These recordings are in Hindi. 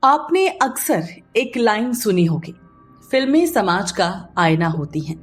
आपने अक्सर एक लाइन सुनी होगी, फिल्में समाज का आईना होती हैं।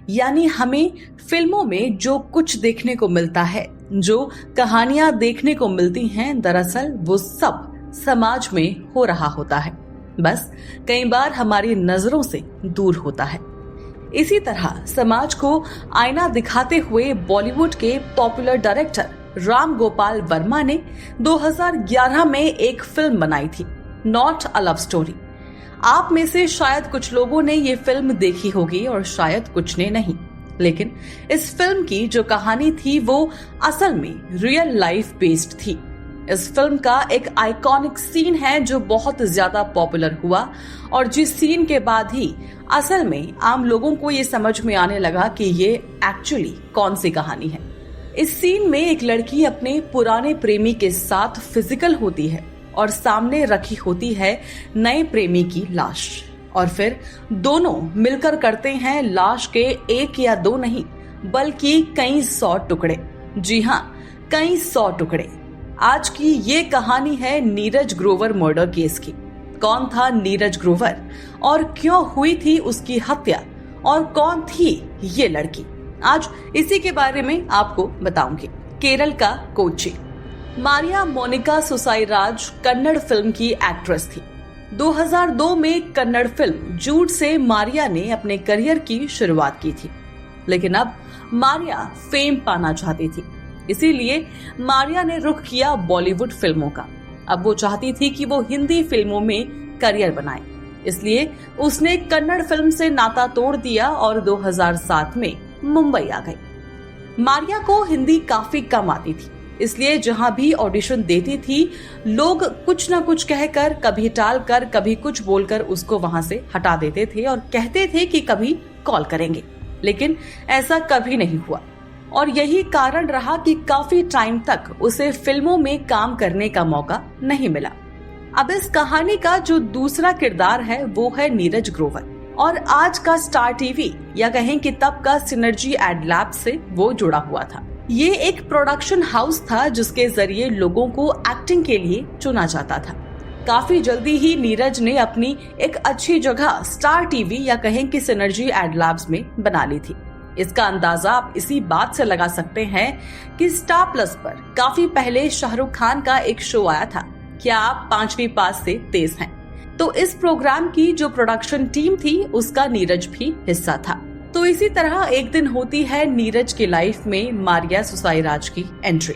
यानी हमें फिल्मों में जो कुछ देखने को मिलता है, जो कहानियां देखने को मिलती हैं, दरअसल वो सब समाज में हो रहा होता है, बस कई बार हमारी नजरों से दूर होता है। इसी तरह समाज को आईना दिखाते हुए बॉलीवुड के पॉपुलर डायरेक्टर राम गोपाल वर्मा ने 2011 में एक फिल्म बनाई थी, नॉट अ लव स्टोरी। आप में से शायद कुछ लोगों ने ये फिल्म देखी होगी और शायद कुछ ने नहीं, लेकिन इस फिल्म की जो कहानी थी वो असल में रियल लाइफ बेस्ड थी। इस फिल्म का एक आइकॉनिक सीन है जो बहुत ज्यादा पॉपुलर हुआ और जिस सीन के बाद ही असल में आम लोगों को ये समझ में आने लगा कि ये एक्चुअली कौन सी कहानी है। इस सीन में एक लड़की अपने पुराने प्रेमी के साथ फिजिकल होती है और सामने रखी होती है नए प्रेमी की लाश, और फिर दोनों मिलकर करते हैं लाश के एक या दो नहीं बल्कि कई 100 टुकड़े। जी हाँ, कई 100 टुकड़े। आज की ये कहानी है नीरज ग्रोवर मर्डर केस की। कौन था नीरज ग्रोवर और क्यों हुई थी उसकी हत्या, और कौन थी ये लड़की, आज इसी के बारे में आपको बताऊंगी। केरल का कोच्चि। मारिया मोनिका सुसाईराज कन्नड़ फिल्म की एक्ट्रेस थी। 2002 में कन्नड़ फिल्म जूट से मारिया ने अपने करियर की शुरुआत की थी, लेकिन अब मारिया फेम पाना चाहती थी, इसीलिए मारिया ने रुख किया बॉलीवुड फिल्मों का। अब वो चाहती थी कि वो हिंदी फिल्मों में करियर बनाए, इसलिए उसने कन्नड़ फिल्म से नाता तोड़ दिया और 2007 में मुंबई आ गई। मारिया को हिंदी काफी कम आती थी, इसलिए जहां भी ऑडिशन देती थी लोग कुछ न कुछ कहकर, कभी टालकर, कभी कुछ बोलकर उसको वहां से हटा देते थे और कहते थे कि कभी कॉल करेंगे, लेकिन ऐसा कभी नहीं हुआ। और यही कारण रहा कि काफी टाइम तक उसे फिल्मों में काम करने का मौका नहीं मिला। अब इस कहानी का जो दूसरा किरदार है वो है नीरज ग्रोवर, और आज का स्टार टीवी या कहें कि तब का सिनर्जी एड लैब से वो जुड़ा हुआ था। ये एक प्रोडक्शन हाउस था जिसके जरिए लोगों को एक्टिंग के लिए चुना जाता था। काफी जल्दी ही नीरज ने अपनी एक अच्छी जगह स्टार टीवी या कहें कि सिनर्जी एड लैब्स में बना ली थी। इसका अंदाजा आप इसी बात से लगा सकते हैं कि स्टार प्लस पर काफी पहले शाहरुख खान का एक शो आया था, क्या आप 5वीं पास से तेज हैं। तो इस प्रोग्राम की जो प्रोडक्शन टीम थी उसका नीरज भी हिस्सा था। तो इसी तरह एक दिन होती है नीरज की लाइफ में मारिया सुसाईराज की एंट्री।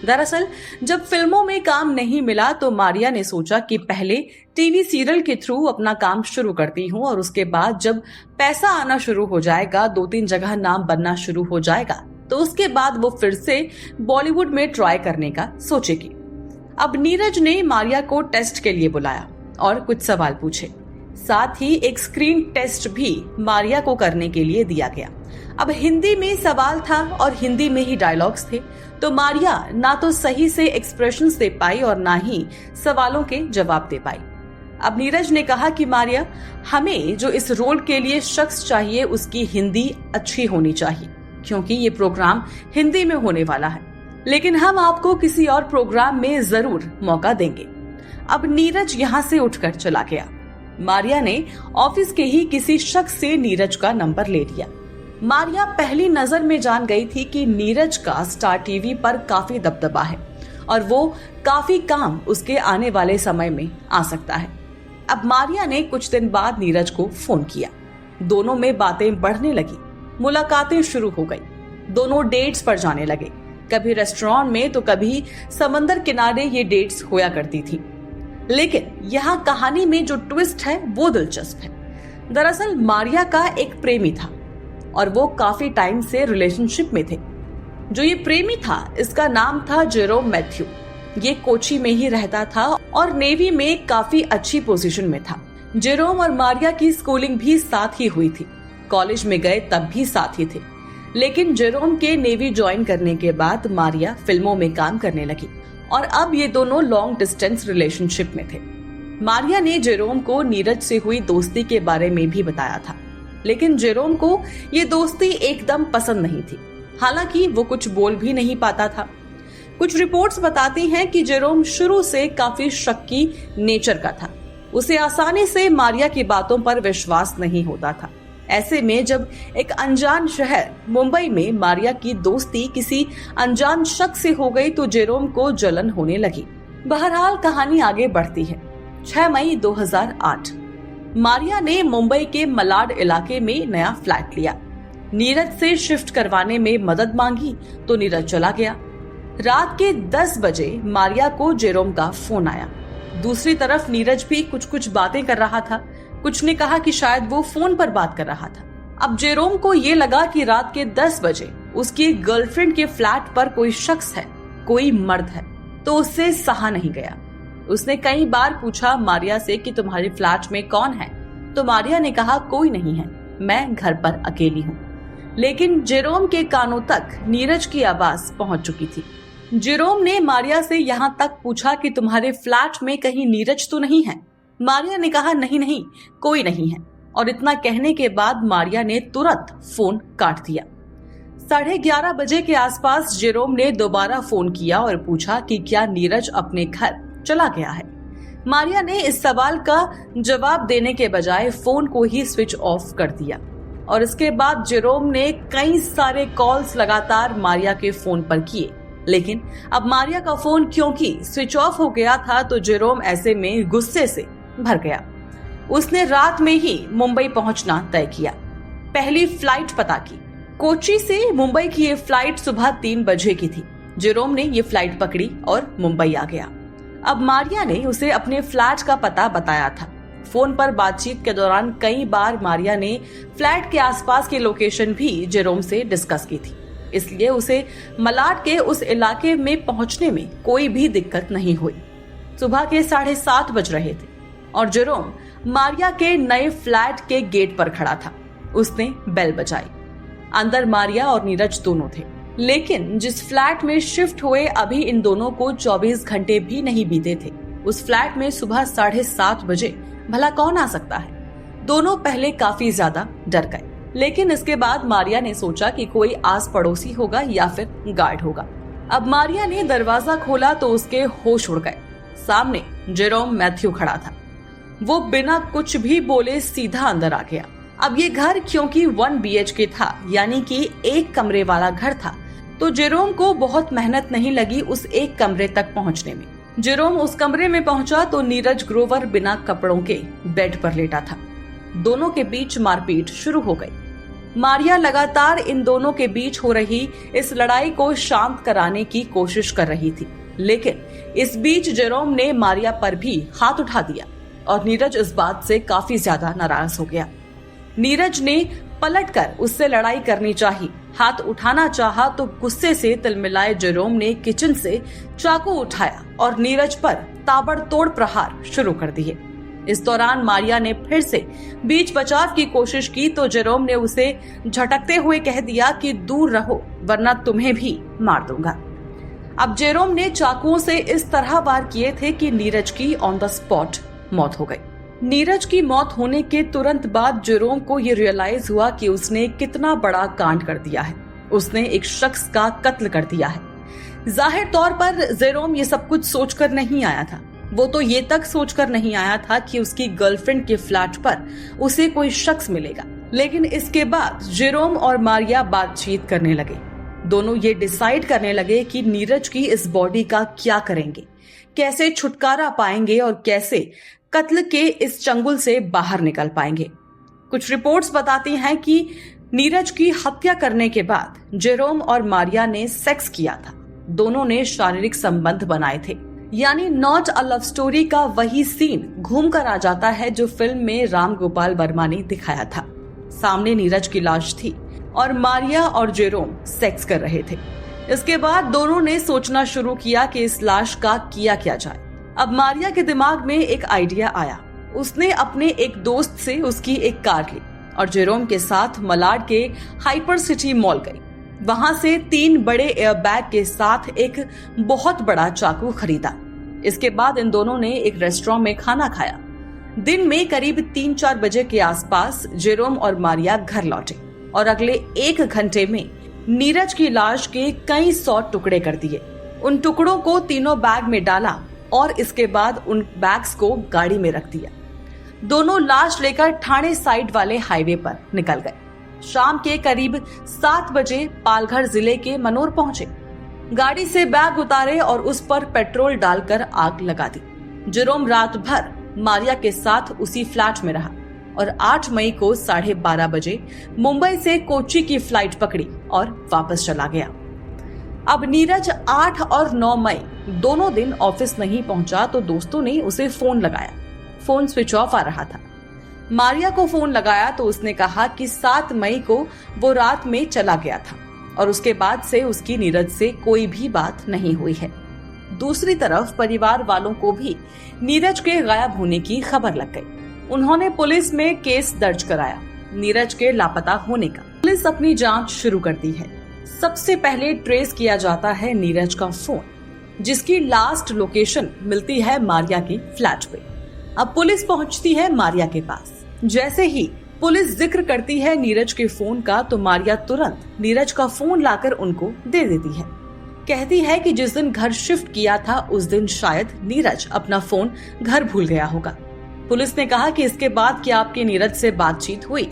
दरअसल जब फिल्मों में काम नहीं मिला तो मारिया ने सोचा कि पहले टीवी सीरियल के थ्रू अपना काम शुरू करती हूँ, और उसके बाद जब पैसा आना शुरू हो जाएगा, 2-3 जगह नाम बनना शुरू हो जाएगा, तो उसके बाद वो फिर से बॉलीवुड में ट्राई करने का सोचेगी। अब नीरज ने मारिया को टेस्ट के लिए बुलाया और कुछ सवाल पूछे, साथ ही एक स्क्रीन टेस्ट भी मारिया को करने के लिए दिया गया। अब हिंदी में सवाल था और हिंदी में ही डायलॉग्स थे, तो मारिया ना तो सही से एक्सप्रेशंस दे पाई और ना ही सवालों के जवाब दे पाई। अब नीरज ने कहा कि मारिया, हमें जो इस रोल के लिए शख्स चाहिए उसकी हिंदी अच्छी होनी चाहिए, क्योंकि ये प्रोग्राम हिंदी में होने वाला है, लेकिन हम आपको किसी और प्रोग्राम में जरूर मौका देंगे। अब नीरज यहाँ से उठकर चला गया। मारिया ने ऑफिस के ही किसी शख्स से नीरज का नंबर ले लिया। मारिया पहली नजर में जान गई थी कि नीरज का स्टार टीवी पर काफी दबदबा है और वो काफी काम उसके आने वाले समय में आ सकता है। अब मारिया ने कुछ दिन बाद नीरज को फोन किया। दोनों में बातें बढ़ने लगी, मुलाकातें शुरू हो गई, दोनों डेट्स पर जाने लगे। कभी रेस्टोरेंट में तो कभी समंदर किनारे ये डेट्स होया करती थी। लेकिन यहाँ कहानी में जो ट्विस्ट है वो दिलचस्प है। दरअसल मारिया का एक प्रेमी था और वो काफी टाइम से रिलेशनशिप में थे। जो ये प्रेमी था इसका नाम था जेरोम मैथ्यू। ये कोची में ही रहता था और नेवी में काफी अच्छी पोजीशन में था। जेरोम और मारिया की स्कूलिंग भी साथ ही हुई थी, कॉलेज में गए तब भी साथ ही थे। लेकिन जेरोम के नेवी ज्वाइन करने के बाद मारिया फिल्मों में काम करने लगी और अब ये दोनों लॉन्ग डिस्टेंस रिलेशनशिप में थे। मारिया ने जेरोम को नीरज से हुई दोस्ती के बारे में भी बताया था, लेकिन जेरोम को ये दोस्ती एकदम पसंद नहीं थी। हालांकि वो कुछ बोल भी नहीं पाता था। कुछ रिपोर्ट्स बताती हैं कि जेरोम शुरू से काफी शक्की नेचर का था उसे आसानी से मारिया की बातों पर विश्वास नहीं होता था। ऐसे में जब एक अनजान शहर मुंबई में मारिया की दोस्ती किसी अनजान शख्स से हो गई तो जेरोम को जलन होने लगी। बहरहाल कहानी आगे बढ़ती है। 6 मई 2008 मारिया ने मुंबई के मलाड इलाके में नया फ्लैट लिया। नीरज से शिफ्ट करवाने में मदद मांगी तो नीरज चला गया। रात के 10 बजे मारिया को जेरोम का फोन आया। दूसरी तरफ नीरज भी कुछ बातें कर रहा था। कुछ ने कहा कि शायद वो फोन पर बात कर रहा था। अब जेरोम को ये लगा कि रात के 10 बजे उसकी गर्लफ्रेंड के फ्लैट पर कोई शख्स है, कोई मर्द है, तो उससे सहा नहीं गया। उसने कई बार पूछा मारिया से कि तुम्हारे फ्लैट में कौन है, तो मारिया ने कहा कोई नहीं है, मैं घर पर अकेली हूँ। लेकिन जेरोम के कानों तक नीरज की आवाज पहुंच चुकी थी। जेरोम ने मारिया से यहाँ तक पूछा कि तुम्हारे फ्लैट में कहीं नीरज तो नहीं है। मारिया ने कहा नहीं, कोई नहीं है। और इतना कहने के बाद मारिया ने तुरंत फोन काट दिया। 11:30 बजे के आसपास जेरोम ने दोबारा फोन किया और पूछा कि क्या नीरज अपने घर चला गया है। मारिया ने इस सवाल का जवाब देने के बजाय फोन को ही स्विच ऑफ कर दिया और इसके बाद जेरोम ने कई सारे कॉल्स लगातार मारिया के फोन पर किए। लेकिन अब मारिया का फोन क्योंकि स्विच ऑफ हो गया था तो जेरोम ऐसे में गुस्से से भर गया। उसने रात में ही मुंबई पहुंचना तय किया। पहली फ्लाइट पता की। कोच्चि से मुंबई की ये फ्लाइट सुबह 3 बजे की थी। जेरोम ने ये फ्लाइट पकड़ी और मुंबई आ गया। अब मारिया ने उसे अपने फ्लैट का पता बताया था। फोन पर बातचीत के दौरान कई बार मारिया ने फ्लैट के आसपास की लोकेशन भी जेरोम से डिस्कस की थी, इसलिए उसे मलाड के उस इलाके में पहुंचने में कोई भी दिक्कत नहीं हुई। सुबह के 7:30 बज रहे थे और जेरोम मारिया के नए फ्लैट के गेट पर खड़ा था। उसने बेल बजाई। अंदर मारिया और नीरज दोनों थे, लेकिन जिस फ्लैट में शिफ्ट हुए अभी इन दोनों को 24 घंटे भी नहीं बीते थे। उस फ्लैट में सुबह 7:30 बजे भला कौन आ सकता है। दोनों पहले काफी ज्यादा डर गए, लेकिन इसके बाद मारिया ने सोचा कि कोई आस पड़ोसी होगा या फिर गार्ड होगा। अब मारिया ने दरवाजा खोला तो उसके होश उड़ गए। सामने जेरोम मैथ्यू खड़ा था। वो बिना कुछ भी बोले सीधा अंदर आ गया। अब ये घर क्योंकि 1 BHK था, यानी कि एक कमरे वाला घर था, तो जेरोम को बहुत मेहनत नहीं लगी उस एक कमरे तक पहुंचने में। जेरोम उस कमरे में पहुंचा तो नीरज ग्रोवर बिना कपड़ों के बेड पर लेटा था। दोनों के बीच मारपीट शुरू हो गई। मारिया लगातार इन दोनों के बीच हो रही इस लड़ाई को शांत कराने की कोशिश कर रही थी, लेकिन इस बीच जेरोम ने मारिया पर भी हाथ उठा दिया और नीरज इस बात से काफी ज्यादा नाराज हो गया। नीरज ने पलटकर उससे लड़ाई करनी चाहिए, हाथ उठाना चाहा तो गुस्से से तिलमिलाए जेरोम ने किचन से चाकू उठाया और नीरज पर ताबड़तोड़ प्रहार शुरू कर दिए। इस दौरान मारिया ने फिर से बीच बचाव की कोशिश की तो जेरोम ने उसे झटकते हुए कह दिया कि दूर रहो वरना तुम्हें भी मार दूंगा। अब जेरोम ने चाकुओं से इस तरह वार किए थे कि नीरज की ऑन द स्पॉट मौत हो गई। नीरज की मौत होने के तुरंत बाद जेरोम को ये रियलाइज हुआ कि उसने कितना बड़ा कांड कर दिया है। उसने एक शख्स का कत्ल कर दिया है। जाहिर तौर पर जेरोम ये सब कुछ सोचकर नहीं आया था। वो तो ये तक सोचकर नहीं आया था कि उसकी गर्लफ्रेंड के फ्लैट पर उसे कोई शख्स मिलेगा। लेकिन इसके बाद जेरोम और मारिया बातचीत करने लगे। दोनों ये डिसाइड करने लगे कि नीरज की इस बॉडी का क्या करेंगे, कैसे छुटकारा पाएंगे और कैसे कत्ल के इस चंगुल से बाहर निकल पाएंगे। कुछ रिपोर्ट्स बताती हैं कि नीरज की हत्या करने के बाद जेरोम और मारिया ने सेक्स किया था। दोनों ने शारीरिक संबंध बनाए थे, यानी नॉट अ लव स्टोरी का वही सीन घूम कर आ जाता है जो फिल्म में राम गोपाल वर्मा ने दिखाया था। सामने नीरज की लाश थी और मारिया और जेरोम सेक्स कर रहे थे। इसके बाद दोनों ने सोचना शुरू किया कि इस लाश का किया क्या जाए। अब मारिया के दिमाग में एक आइडिया आया। उसने अपने एक दोस्त से उसकी एक कार ली और जेरोम के साथ मलाड के हाइपर सिटी मॉल गई। वहां से 3 बड़े एयरबैग के साथ एक बहुत बड़ा चाकू खरीदा। इसके बाद इन दोनों ने एक रेस्टोरेंट में खाना खाया। दिन में करीब 3-4 बजे के आसपास जेरोम और मारिया घर लौटे और अगले 1 घंटे में नीरज की लाश के कई 100 टुकड़े कर दिए। उन टुकड़ों को तीनों बैग में डाला और इसके बाद उन बैग्स को गाड़ी में रख दिया। दोनों लाश लेकर ठाणे साइड वाले हाईवे पर निकल गए। शाम के करीब 7 बजे पालघर जिले के मनोर पहुंचे। गाड़ी से बैग उतारे और उस पर पेट्रोल डालकर आग लगा दी। जेरोम रात भर मारिया के साथ उसी फ्लैट में रहा और 8 मई को 12:30 बजे मुंबई से कोच्चि की फ्लाइट पकड़ी और वापस चला गया। अब नीरज 8 और 9 मई दोनों दिन ऑफिस नहीं पहुंचा तो दोस्तों ने उसे फोन लगाया। फोन स्विच ऑफ आ रहा था। मारिया को फोन लगाया तो उसने कहा कि 7 मई को वो रात में चला गया था और उसके बाद से उसकी नीरज से कोई भी बात नहीं हुई है। दूसरी तरफ परिवार वालों को भी नीरज के गायब होने की खबर लग गई। उन्होंने पुलिस में केस दर्ज कराया नीरज के लापता होने का। पुलिस अपनी जांच शुरू करती है। सबसे पहले ट्रेस किया जाता है नीरज का फोन, जिसकी लास्ट लोकेशन मिलती है मारिया की फ्लैट पे। अब पुलिस पहुंचती है मारिया के पास। जैसे ही पुलिस जिक्र करती है नीरज के फोन का तो मारिया तुरंत नीरज का फोन लाकर उनको दे देती है। कहती है कि जिस दिन घर शिफ्ट किया था उस दिन शायद नीरज अपना फोन घर भूल गया होगा। पुलिस ने कहा कि इसके बाद क्या आपकी नीरज से बातचीत हुई?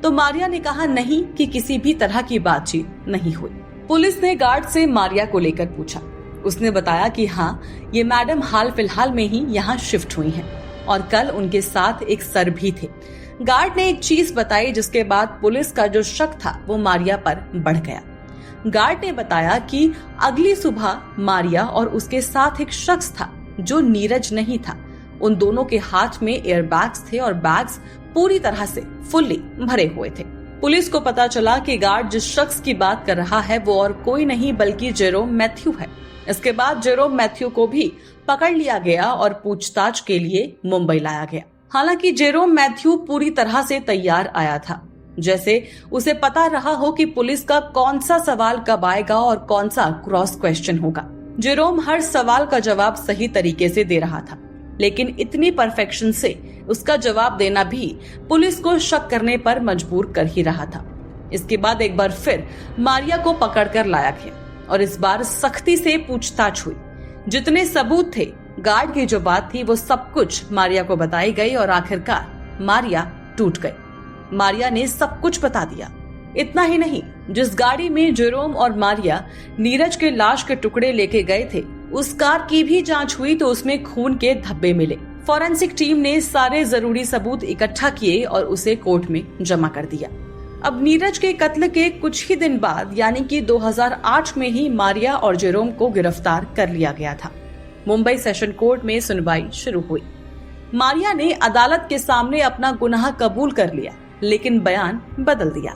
तो मारिया ने कहा नहीं कि किसी भी तरह की बातचीत नहीं हुई। पुलिस ने गार्ड से मारिया को लेकर पूछा। उसने बताया कि हाँ, ये मैडम हाल फिलहाल में ही यहाँ शिफ्ट हुई हैं और कल उनके साथ एक सर भी थे। गार्ड ने एक चीज बताई जिसके बाद पुलिस का जो शक था वो मारिया पर बढ़ गया। गार्ड ने बताया कि अगली सुबह मारिया और उसके साथ एक शख्स था जो नीरज नहीं था। उन दोनों के हाथ में एयर बैग्स थे और बैग्स पूरी तरह से फुल्ली भरे हुए थे। पुलिस को पता चला कि गार्ड जिस शख्स की बात कर रहा है वो और कोई नहीं बल्कि जेरोम मैथ्यू है। इसके बाद जेरोम मैथ्यू को भी पकड़ लिया गया और पूछताछ के लिए मुंबई लाया गया। हालांकि जेरोम मैथ्यू पूरी तरह से तैयार आया था, जैसे उसे पता रहा हो कि पुलिस का कौन सा सवाल कब आएगा और कौन सा क्रॉस क्वेश्चन होगा। जेरोम हर सवाल का जवाब सही तरीके से दे रहा था, लेकिन इतनी परफेक्शन से उसका जवाब देना भी पुलिस को शक करने पर मजबूर कर ही रहा था। इसके बाद एक बार फिर मारिया को पकड़कर लाया गया और इस बार सख्ती से पूछताछ हुई। जितने सबूत थे, गार्ड की जो बात थी वो सब कुछ मारिया को बताई गई और आखिरकार मारिया टूट गई। मारिया ने सब कुछ बता दिया। इतना ही नहीं, जिस गाड़ी में जेरोम और मारिया नीरज के लाश के टुकड़े लेके गए थे उस कार की भी जांच हुई तो उसमें खून के धब्बे मिले। फॉरेंसिक टीम ने सारे जरूरी सबूत इकट्ठा किए और उसे कोर्ट में जमा कर दिया। अब नीरज के कत्ल के कुछ ही दिन बाद यानी कि 2008 में ही मारिया और जेरोम को गिरफ्तार कर लिया गया था। मुंबई सेशन कोर्ट में सुनवाई शुरू हुई। मारिया ने अदालत के सामने अपना गुनाह कबूल कर लिया, लेकिन बयान बदल दिया।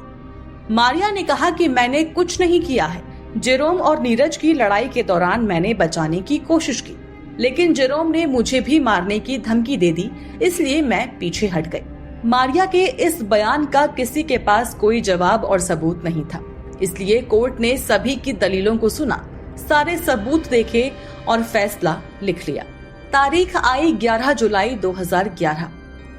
मारिया ने कहा कि मैंने कुछ नहीं किया है। जेरोम और नीरज की लड़ाई के दौरान मैंने बचाने की कोशिश की, लेकिन जेरोम ने मुझे भी मारने की धमकी दे दी, इसलिए मैं पीछे हट गई। मारिया के इस बयान का किसी के पास कोई जवाब और सबूत नहीं था, इसलिए कोर्ट ने सभी की दलीलों को सुना, सारे सबूत देखे और फैसला लिख लिया। तारीख आई 11 जुलाई 2011।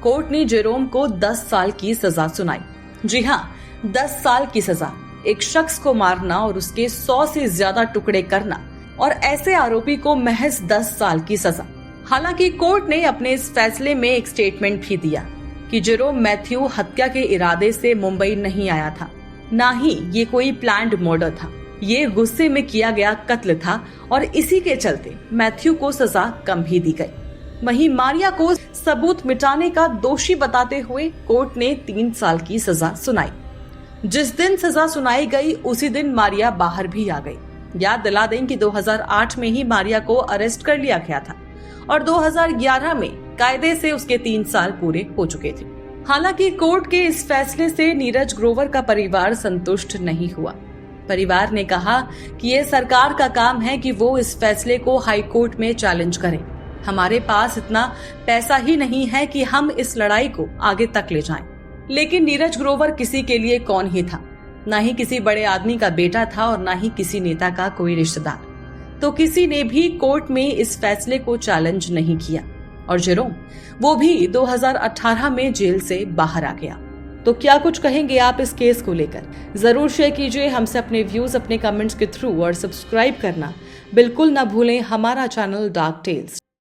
कोर्ट ने जेरोम को 10 साल की सजा सुनाई। जी हाँ, 10 साल की सजा। एक शख्स को मारना और उसके 100 से ज्यादा टुकड़े करना और ऐसे आरोपी को महज 10 साल की सजा। हालांकि कोर्ट ने अपने इस फैसले में एक स्टेटमेंट भी दिया कि जेरोम मैथ्यू हत्या के इरादे से मुंबई नहीं आया था, ना ही ये कोई प्लान्ड मर्डर था। ये गुस्से में किया गया कत्ल था और इसी के चलते मैथ्यू को सजा कम भी दी गई। वहीं मारिया को सबूत मिटाने का दोषी बताते हुए कोर्ट ने 3 साल की सजा सुनाई। जिस दिन सजा सुनाई गई उसी दिन मारिया बाहर भी आ गई। याद दिला दें कि 2008 में ही मारिया को अरेस्ट कर लिया गया था और 2011 में कायदे से उसके 3 साल पूरे हो चुके थे। हालांकि कोर्ट के इस फैसले से नीरज ग्रोवर का परिवार संतुष्ट नहीं हुआ। परिवार ने कहा कि ये सरकार का काम है कि वो इस फैसले को हाई कोर्ट में चैलेंज करे। हमारे पास इतना पैसा ही नहीं है कि हम इस लड़ाई को आगे तक ले जाएं। लेकिन नीरज ग्रोवर किसी के लिए कौन ही था, ना ही किसी बड़े आदमी का बेटा था और ना ही किसी नेता का कोई रिश्तेदार। तो किसी ने भी कोर्ट में इस फैसले को चैलेंज नहीं किया और जेरोम वो भी 2018 में जेल से बाहर आ गया। तो क्या कुछ कहेंगे आप इस केस को लेकर? जरूर शेयर कीजिए हमसे अपने व्यूज अपने कमेंट्स के थ्रू और सब्सक्राइब करना बिल्कुल ना भूलें हमारा चैनल डार्क टेल्स।